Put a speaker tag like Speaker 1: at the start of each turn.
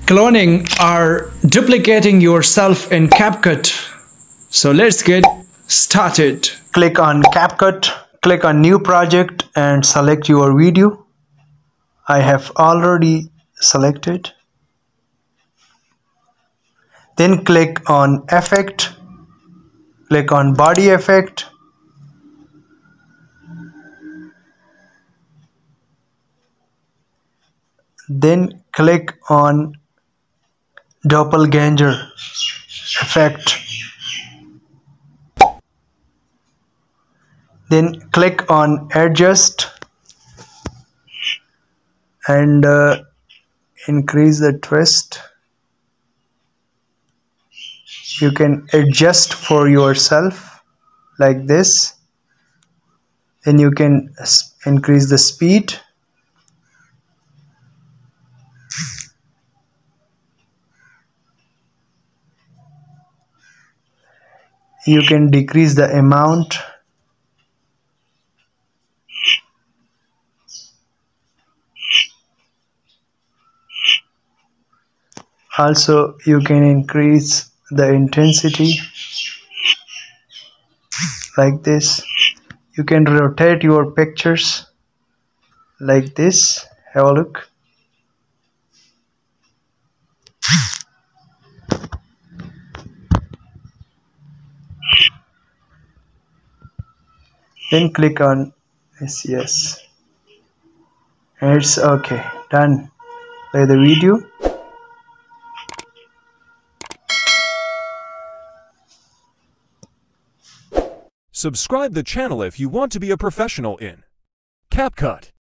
Speaker 1: cloning or duplicating yourself in CapCut. So let's get started. Click on CapCut, click on new project and select your video. I have already selected. Then click on effect, click on body effect. Then click on doppelganger effect. Then click on adjust and increase the twist. You can adjust for yourself like this. Then you can increase the speed. You can decrease the amount. Also, you can increase the intensity like this. You can rotate your pictures like this. Have a look. Then click on yes. And it's okay. Done. Play the video.
Speaker 2: Subscribe the channel if you want to be a professional in CapCut.